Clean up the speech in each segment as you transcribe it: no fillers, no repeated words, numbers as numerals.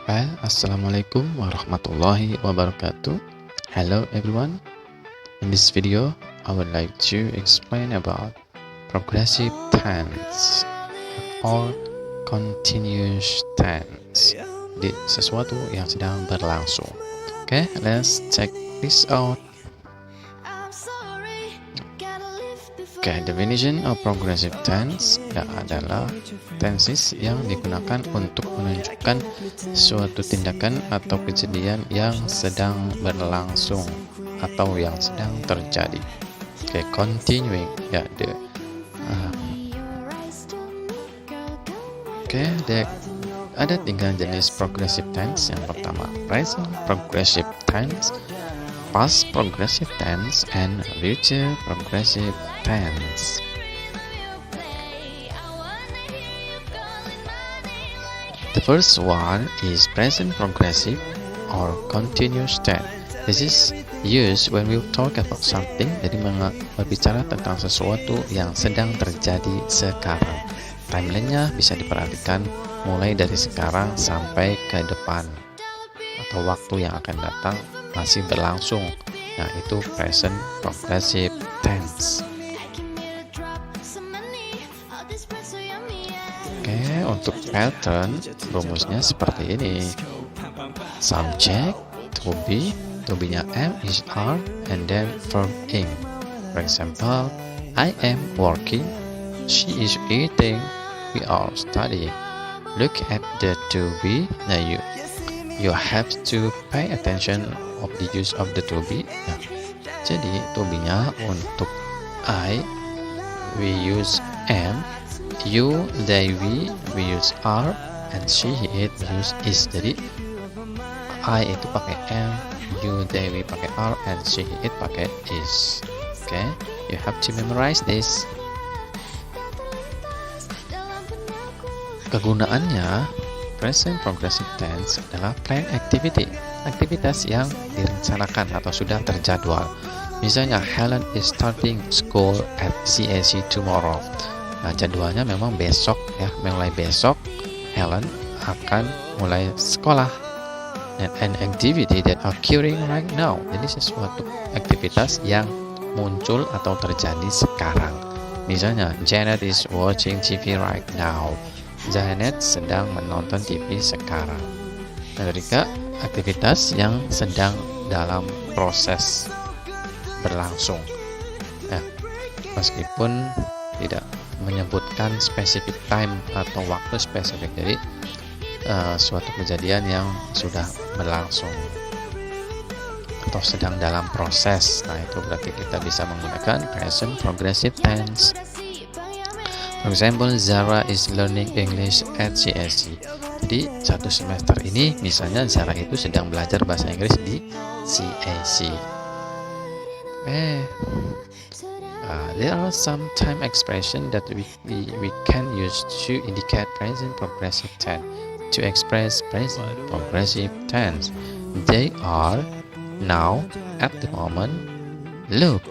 Assalamualaikum warahmatullahi wabarakatuh. Hello everyone. In this video, I would like to explain about progressive tense or continuous tense. Jadi sesuatu yang sedang berlangsung. Okay, let's check this out. Okay, definition of progressive tense adalah tenses yang digunakan untuk menunjukkan suatu tindakan atau kejadian yang sedang berlangsung atau yang sedang terjadi. Okay, continuing ada 3 jenis progressive tense. Yang pertama, present progressive tense, past progressive tense, and future progressive tense. The first one is present progressive or continuous tense. This is used when we talk about something. Jadi berbicara tentang sesuatu yang sedang terjadi sekarang. Timelinenya bisa diperhatikan mulai dari sekarang sampai ke depan, atau waktu yang akan datang masih berlangsung. Nah, itu present progressive tense. Oke, untuk pattern rumusnya seperti ini. Subject to be-nya am is are, and then verb ing. For example, I am working, she is eating, we are studying. Look at the to be. Nah, you have to pay attention of the use of the to be. Nah, jadi to be-nya untuk I we use am, you they we use are, and she it use is. Jadi I itu pakai am, you they we pakai are, and she it pakai is. Okay, you have to memorize this. Kegunaannya, present progressive tense adalah planned activity, aktivitas yang direncanakan atau sudah terjadwal. Misalnya, Helen is starting school at CAC tomorrow. Nah, jadwalnya memang besok ya, mulai besok Helen akan mulai sekolah. An activity that occurring right now. Jadi sesuatu aktivitas yang muncul atau terjadi sekarang. Misalnya, Janet is watching TV right now. Janet sedang menonton TV sekarang. Mereka aktivitas yang sedang dalam proses berlangsung. Nah, meskipun tidak menyebutkan spesifik time atau waktu spesifik, jadi suatu kejadian yang sudah berlangsung atau sedang dalam proses. Nah, itu berarti kita bisa menggunakan present progressive tense. For example, Zara is learning English at CSC. Jadi satu semester ini misalnya Zara itu sedang belajar bahasa Inggris di CSC. There are some time expression that we can use to indicate present progressive tense. To express present progressive tense, they are now, at the moment, look,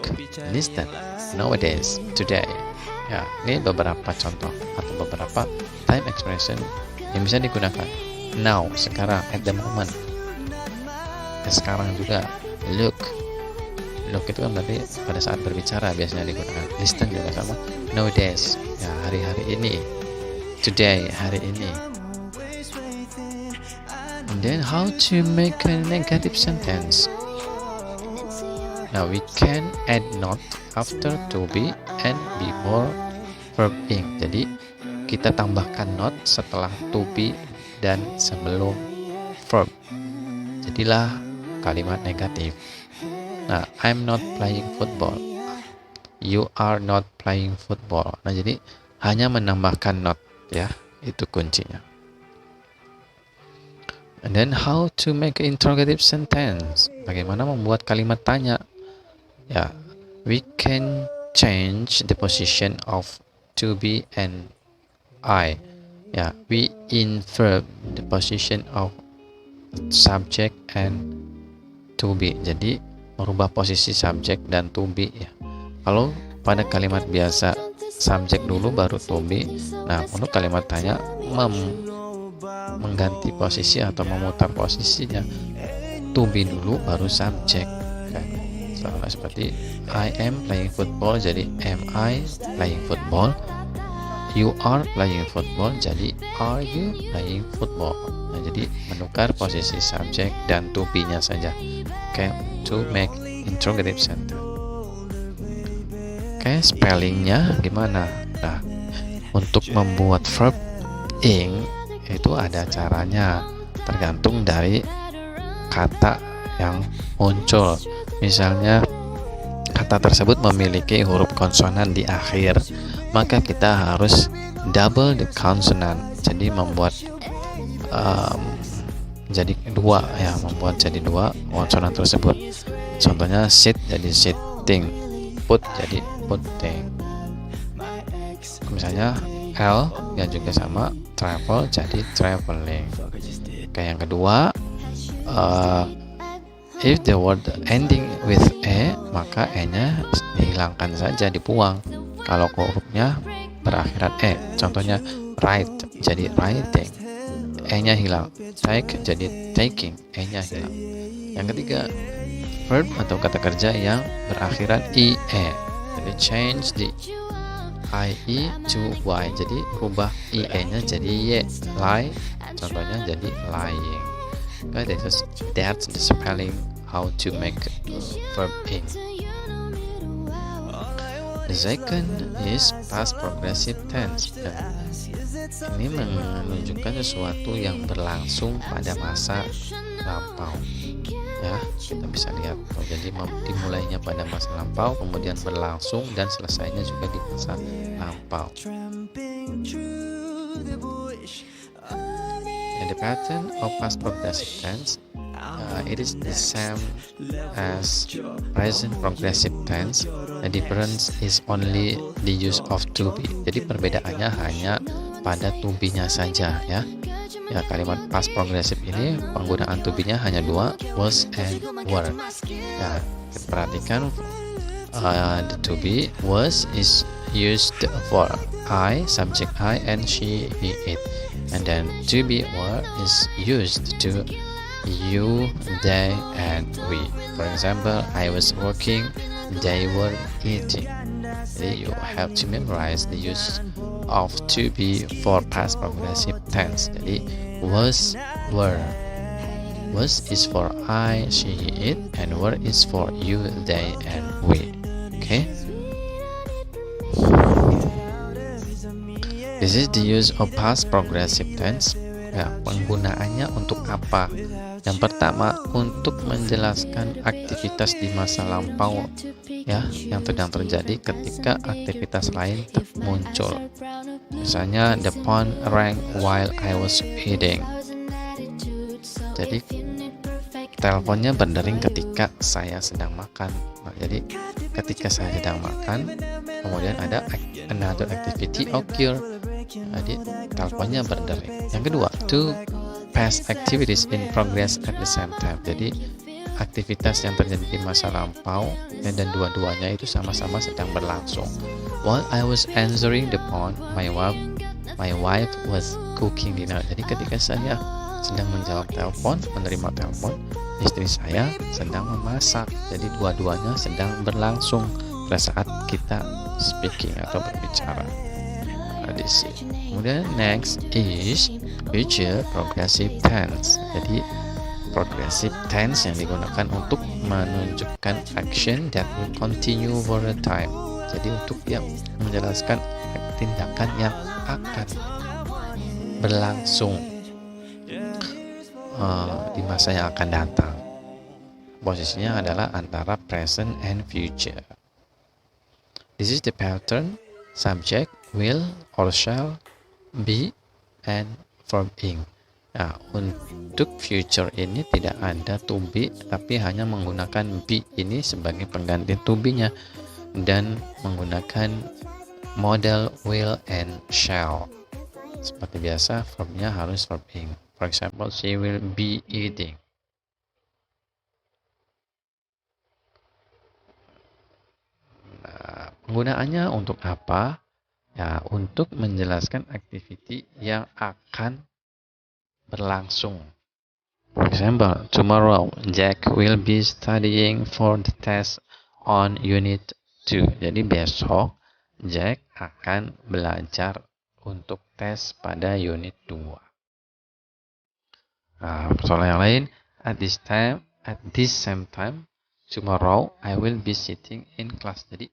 listen, nowadays, today. Ya, ini beberapa contoh atau beberapa time expression yang bisa digunakan. Now, sekarang, at the moment. Sekarang juga, look. Look itu kan berarti pada saat berbicara biasanya digunakan. Listen juga sama. Nowadays, ya hari-hari ini. Today, hari ini. And then how to make a negative sentence. Now we can add not after to be and before verb ing. Jadi kita tambahkan not setelah to be dan sebelum verb. Jadilah kalimat negatif. Nah, I'm not playing football. You are not playing football. Nah, jadi hanya menambahkan not ya, itu kuncinya. And then how to make an interrogative sentence. Bagaimana membuat kalimat tanya? Ya, we can change the position of to be and I. Ya, we invert the position of subject and to be. Jadi merubah posisi subject dan to be ya. Kalau pada kalimat biasa subject dulu baru to be. Nah, untuk kalimat tanya mengganti posisi atau memutar posisinya, to be dulu baru subjek kan. Sama seperti I am playing football jadi am I playing football, you are playing football jadi are you playing football. Nah, jadi menukar posisi subjek dan to be nya saja. Oke, to make interrogative sentence. Oke, spellingnya gimana? Nah, untuk membuat verb ing itu ada caranya, tergantung dari kata yang muncul. Misalnya kata tersebut memiliki huruf konsonan di akhir, maka kita harus double the consonant, jadi membuat jadi dua ya, membuat jadi dua konsonan tersebut. Contohnya sit jadi sitting, put jadi putting. Misalnya L yang juga sama, travel jadi traveling. Kayak yang kedua, if the word ending with e, maka e-nya dihilangkan saja, dibuang. Kalau hurufnya berakhiran e, contohnya write jadi writing, e-nya hilang. Take jadi taking, e-nya hilang. Yang ketiga, verb atau kata kerja yang berakhiran ie, jadi change the ie to y, jadi rubah ie-nya jadi y, lie, contohnya jadi lying. Okay, that's the spelling how to make verb ing. The second is past progressive tense. Ini menunjukkan sesuatu yang berlangsung pada masa lampau. Ya, kita bisa lihat. Jadi dimulainya pada masa lampau, kemudian berlangsung dan selesainya juga di masa lampau. And the pattern of past progressive tense, it is the same as present progressive tense. The difference is only the use of to be. Jadi perbedaannya hanya pada to be-nya saja ya. Ya, kalimat past progressive ini penggunaan to be-nya hanya dua, was and were. Ya, perhatikan the to be was is used for I, subject I, and she, he, it. And then to be were is used to you, they, and we. For example, I was working, they were eating. Jadi you have to memorize the use of to be for past progressive tense. Jadi was, were. Was is for I, she, he, it, and were is for you, they, and we. Okay. This is the use of past progressive tense. Ya, penggunaannya untuk apa? Yang pertama, untuk menjelaskan aktivitas di masa lampau ya, yang sedang terjadi ketika aktivitas lain muncul. Misalnya, the phone rang while I was eating. Jadi, teleponnya berdering ketika saya sedang makan. Nah, jadi, ketika saya sedang makan, kemudian ada another activity occur. Jadi, teleponnya berdering. Yang kedua, two past activities in progress at the same time. Jadi, aktivitas yang terjadi di masa lampau dan dua-duanya itu sama-sama sedang berlangsung. While I was answering the phone, my wife was cooking dinner. Jadi, ketika saya sedang menjawab telepon, menerima telepon, istri saya sedang memasak. Jadi, dua-duanya sedang berlangsung pada saat kita speaking atau berbicara. Kemudian next is future progressive tense. Jadi progressive tense yang digunakan untuk menunjukkan action that will continue for a time. Jadi untuk yang menjelaskan tindakan yang akan berlangsung di masa yang akan datang. Posisinya adalah antara present and future. This is the pattern: subject, will or shall, be, and verb ing. Nah, untuk future ini tidak ada to be, tapi hanya menggunakan be ini sebagai pengganti to be-nya dan menggunakan model will and shall. Seperti biasa, verbnya harus verb ing. For example, she will be eating. Nah, penggunaannya untuk apa? Ya, untuk menjelaskan activity yang akan berlangsung. For example, tomorrow Jack will be studying for the test on Unit 2. Jadi besok Jack akan belajar untuk tes pada Unit 2. Nah, persoalan yang lain, at this same time, tomorrow I will be sitting in class. Jadi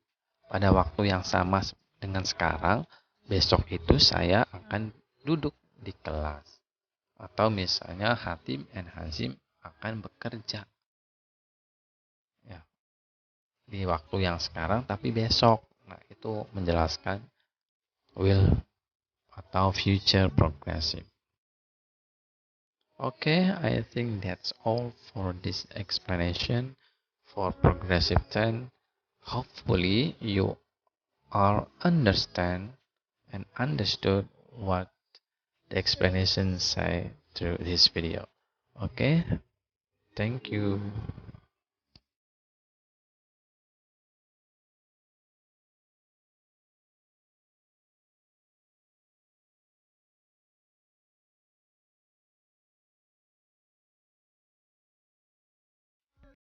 pada waktu yang sama dengan sekarang, besok itu saya akan duduk di kelas. Atau misalnya Hatim and Hazim akan bekerja. Ya, di waktu yang sekarang tapi besok. Nah, itu menjelaskan will atau future progressive. Okay, I think that's all for this explanation for progressive tense. Hopefully you all understand and understood what the explanation say through this video. Okay, thank you.